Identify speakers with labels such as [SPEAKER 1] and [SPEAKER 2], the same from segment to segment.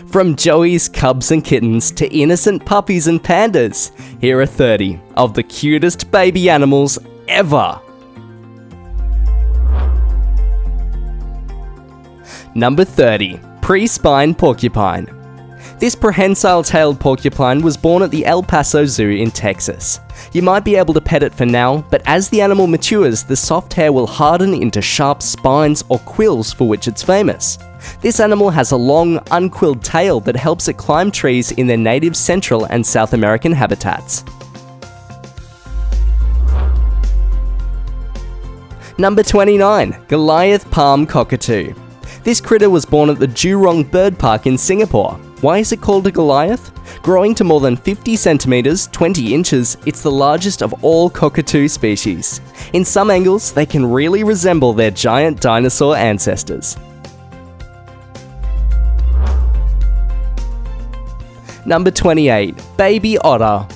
[SPEAKER 1] From Joey's cubs and kittens to innocent puppies and pandas, here are 30 of the cutest baby animals ever. Number 30. Pre-spine porcupine. This prehensile-tailed porcupine was born at the El Paso Zoo in Texas. You might be able to pet it for now, but as the animal matures, the soft hair will harden into sharp spines or quills for which it's famous. This animal has a long, unquilled tail that helps it climb trees in their native Central and South American habitats. Number 29. Goliath palm cockatoo. This critter was born at the Jurong Bird Park in Singapore. Why is it called a Goliath? Growing to more than 50 centimeters, 20 inches, it's the largest of all cockatoo species. In some angles, they can really resemble their giant dinosaur ancestors. Number 28. Baby otter.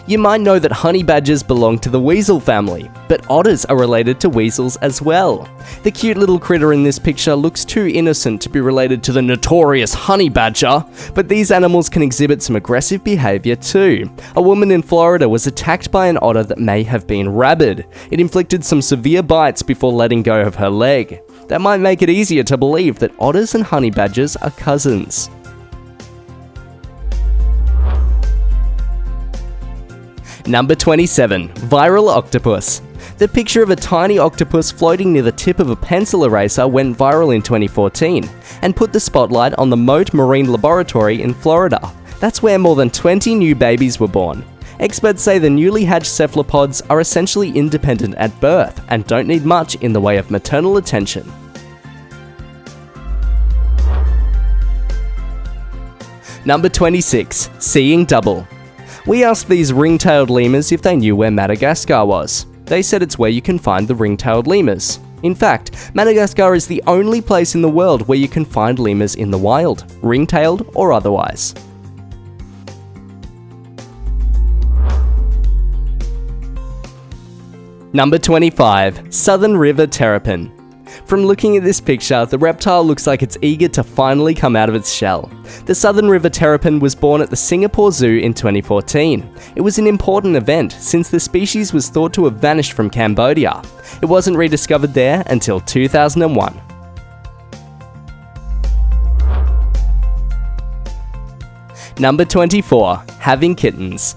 [SPEAKER 1] You might know that honey badgers belong to the weasel family, but otters are related to weasels as well. The cute little critter in this picture looks too innocent to be related to the notorious honey badger, but these animals can exhibit some aggressive behavior too. A woman in Florida was attacked by an otter that may have been rabid. It inflicted some severe bites before letting go of her leg. That might make it easier to believe that otters and honey badgers are cousins. Number 27. Viral octopus. The picture of a tiny octopus floating near the tip of a pencil eraser went viral in 2014 and put the spotlight on the Mote Marine Laboratory in Florida. That's where more than 20 new babies were born. Experts say the newly hatched cephalopods are essentially independent at birth and don't need much in the way of maternal attention. Number 26. Seeing double. We asked these ring-tailed lemurs if they knew where Madagascar was. They said it's where you can find the ring-tailed lemurs. In fact, Madagascar is the only place in the world where you can find lemurs in the wild, ring-tailed or otherwise. Number 25. Southern River Terrapin. From looking at this picture, the reptile looks like it's eager to finally come out of its shell. The Southern River Terrapin was born at the Singapore Zoo in 2014. It was an important event since the species was thought to have vanished from Cambodia. It wasn't rediscovered there until 2001. Number 24. Having kittens.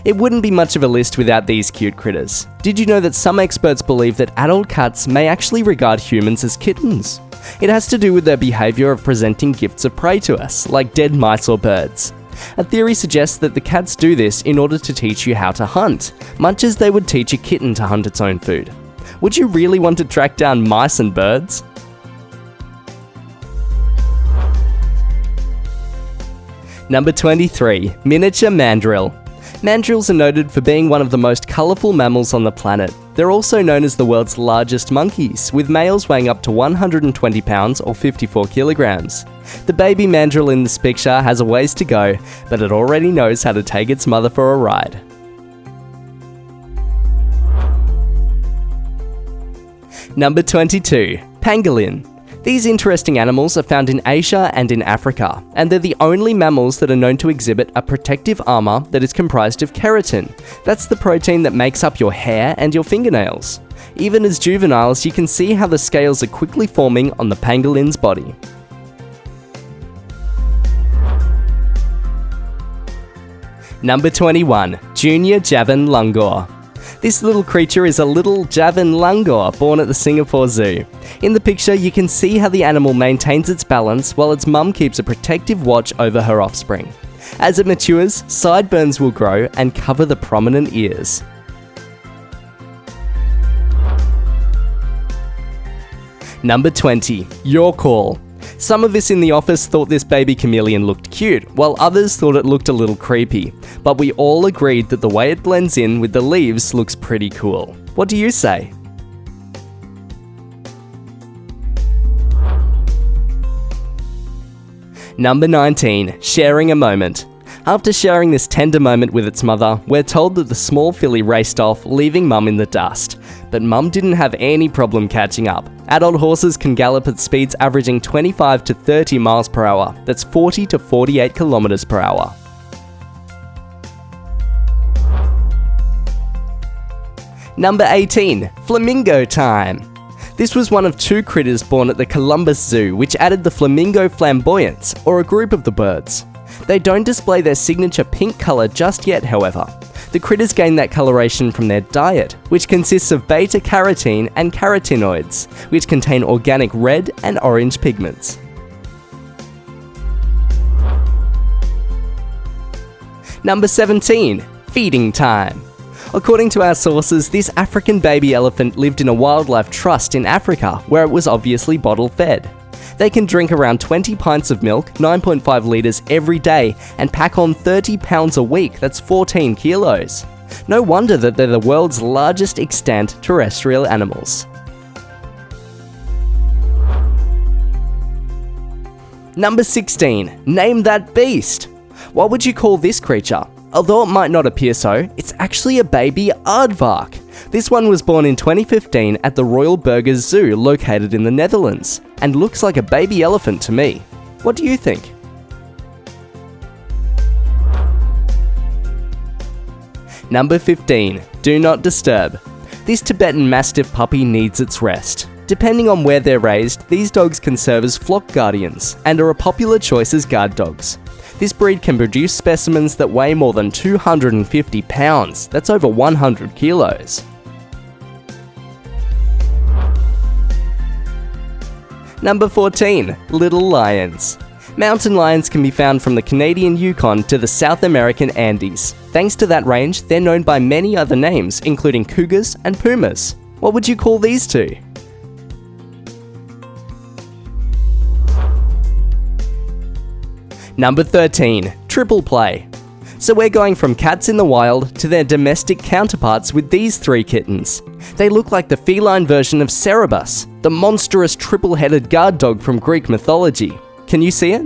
[SPEAKER 1] It wouldn't be much of a list without these cute critters. Did you know that some experts believe that adult cats may actually regard humans as kittens? It has to do with their behavior of presenting gifts of prey to us, like dead mice or birds. A theory suggests that the cats do this in order to teach you how to hunt, much as they would teach a kitten to hunt its own food. Would you really want to track down mice and birds? Number 23. Miniature mandrill. Mandrills are noted for being one of the most colourful mammals on the planet. They're also known as the world's largest monkeys, with males weighing up to 120 pounds or 54 kilograms. The baby mandrill in this picture has a ways to go, but it already knows how to take its mother for a ride. Number 22. Pangolin. These interesting animals are found in Asia and in Africa, and they're the only mammals that are known to exhibit a protective armor that is comprised of keratin. That's the protein that makes up your hair and your fingernails. Even as juveniles, you can see how the scales are quickly forming on the pangolin's body. Number 21. Junior JAVAN langur. This little creature is a little JAVAN langur born at the Singapore Zoo. In the picture, you can see how the animal maintains its balance while its mum keeps a protective watch over her offspring. As it matures, sideburns will grow and cover the prominent ears. Number 20. Your call. Some of us in the office thought this baby chameleon looked cute, while others thought it looked a little creepy. But we all agreed that the way it blends in with the leaves looks pretty cool. What do you say? Number 19. Sharing a moment. After sharing this tender moment with its mother, we're told that the small filly raced off, leaving Mum in the dust. But Mum didn't have any problem catching up. Adult horses can gallop at speeds averaging 25 to 30 miles per hour. That's 40 to 48 kilometers per hour. Number 18. Flamingo time. This was one of 2 critters born at the Columbus Zoo, which added the flamingo flamboyance, or a group of the birds. They don't display their signature pink colour just yet, however. The critters gain that coloration from their diet, which consists of beta-carotene and carotenoids, which contain organic red and orange pigments. Number 17. Feeding time. According to our sources, this African baby elephant lived in a wildlife trust in Africa, where it was obviously bottle-fed. They can drink around 20 pints of milk, 9.5 litres every day, and pack on 30 pounds a week, that's 14 kilos. No wonder that they're the world's largest extant terrestrial animals. Number 16. Name that beast. What would you call this creature? Although it might not appear so, it's actually a baby aardvark. This one was born in 2015 at the Royal Burgers Zoo located in the Netherlands, and looks like a baby elephant to me. What do you think? Number 15. Do not disturb. This Tibetan Mastiff puppy needs its rest. Depending on where they're raised, these dogs can serve as flock guardians, and are a popular choice as guard dogs. This breed can produce specimens that weigh more than 250 pounds, that's over 100 kilos. Number 14. Little lions. Mountain lions can be found from the Canadian Yukon to the South American Andes. Thanks to that range, they're known by many other names, including cougars and pumas. What would you call these two? Number 13. Triple play. So we're going from cats in the wild to their domestic counterparts with these 3 kittens. They look like the feline version of Cerberus, the monstrous triple-headed guard dog from Greek mythology. Can you see it?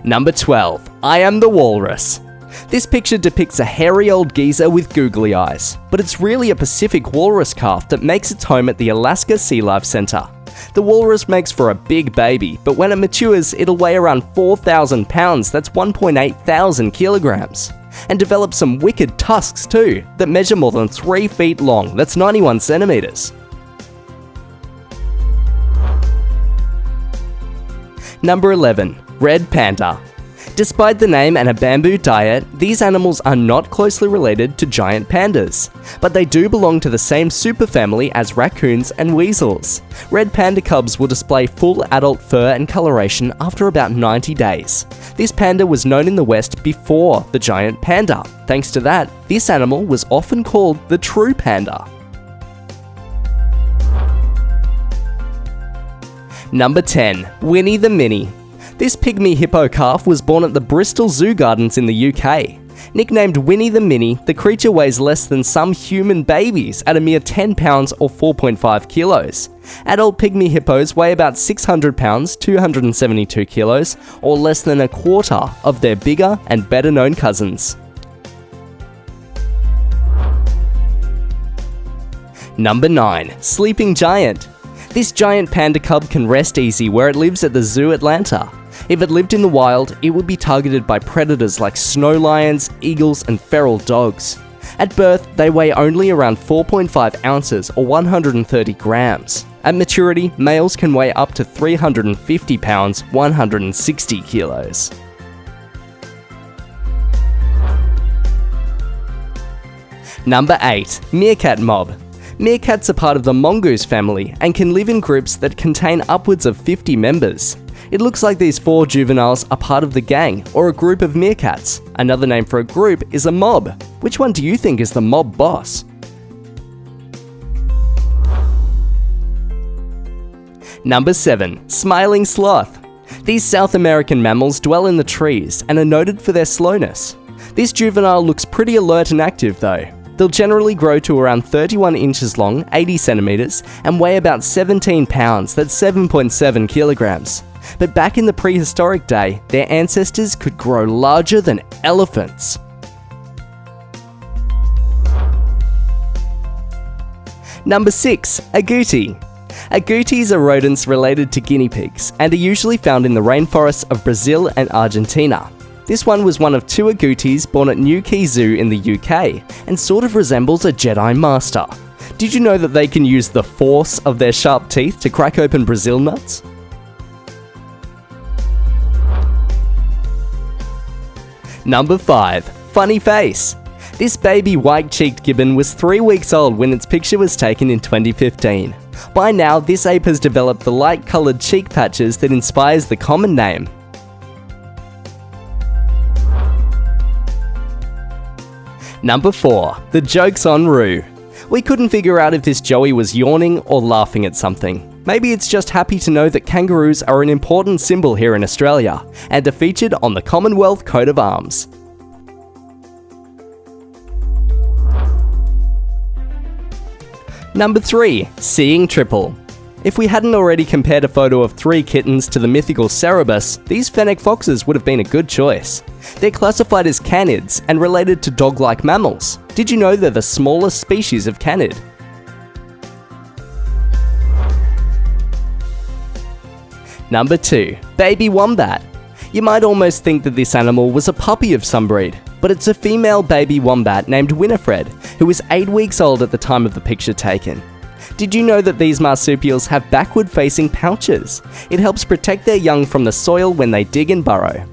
[SPEAKER 1] Number 12. I am the walrus. This picture depicts a hairy old geezer with googly eyes, but it's really a Pacific walrus calf that makes its home at the Alaska Sea Life Center. The walrus makes for a big baby, but when it matures, it'll weigh around 4,000 pounds, that's 1.8 thousand kilograms. And develops some wicked tusks too, that measure more than 3 feet long, that's 91 centimeters. Number 11. Red panda. Despite the name and a bamboo diet, these animals are not closely related to giant pandas, but they do belong to the same superfamily as raccoons and weasels. Red panda cubs will display full adult fur and coloration after about 90 days. This panda was known in the West before the giant panda. Thanks to that, this animal was often called the true panda. Number 10. Winnie the Mini. This pygmy hippo calf was born at the Bristol Zoo Gardens in the UK. Nicknamed Winnie the Mini, the creature weighs less than some human babies at a mere 10 pounds or 4.5 kilos. Adult pygmy hippos weigh about 600 pounds, 272 kilos, or less than a quarter of their bigger and better known cousins. Number 9. Sleeping giant. This giant panda cub can rest easy where it lives at the Zoo Atlanta. If it lived in the wild, it would be targeted by predators like snow lions, eagles, and feral dogs. At birth, they weigh only around 4.5 ounces or 130 grams. At maturity, males can weigh up to 350 pounds, 160 kilos. Number 8. Meerkat mob. Meerkats are part of the mongoose family and can live in groups that contain upwards of 50 members. It looks like these 4 juveniles are part of the gang, or a group of meerkats. Another name for a group is a mob. Which one do you think is the mob boss? Number 7. Smiling sloth. These South American mammals dwell in the trees and are noted for their slowness. This juvenile looks pretty alert and active though. They'll generally grow to around 31 inches long, 80 centimeters, and weigh about 17 pounds, that's 7.7 kilograms. But back in the prehistoric day, their ancestors could grow larger than elephants. Number 6. Agouti. Agoutis are rodents related to guinea pigs and are usually found in the rainforests of Brazil and Argentina. This one was one of 2 agoutis born at Newquay Zoo in the UK and sort of resembles a Jedi Master. Did you know that they can use the force of their sharp teeth to crack open Brazil nuts? Number 5. Funny face. This baby white-cheeked gibbon was 3 weeks old when its picture was taken in 2015. By now, this ape has developed the light-coloured cheek patches that inspires the common name. Number 4. The joke's on Roo. We couldn't figure out if this joey was yawning or laughing at something. Maybe it's just happy to know that kangaroos are an important symbol here in Australia and are featured on the Commonwealth coat of arms. Number 3. Seeing triple. If we hadn't already compared a photo of 3 kittens to the mythical Cerberus, these fennec foxes would have been a good choice. They're classified as canids and related to dog-like mammals. Did you know they're the smallest species of canid? Number 2. Baby wombat. You might almost think that this animal was a puppy of some breed, but it's a female baby wombat named Winifred, who was 8 weeks old at the time of the picture taken. Did you know that these marsupials have backward-facing pouches? It helps protect their young from the soil when they dig and burrow.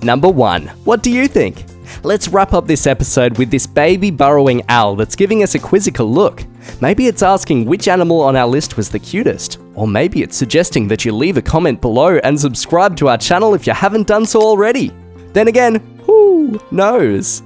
[SPEAKER 1] Number 1. What do you think? Let's wrap up this episode with this baby burrowing owl that's giving us a quizzical look. Maybe it's asking which animal on our list was the cutest, or maybe it's suggesting that you leave a comment below and subscribe to our channel if you haven't done so already. Then again, who knows?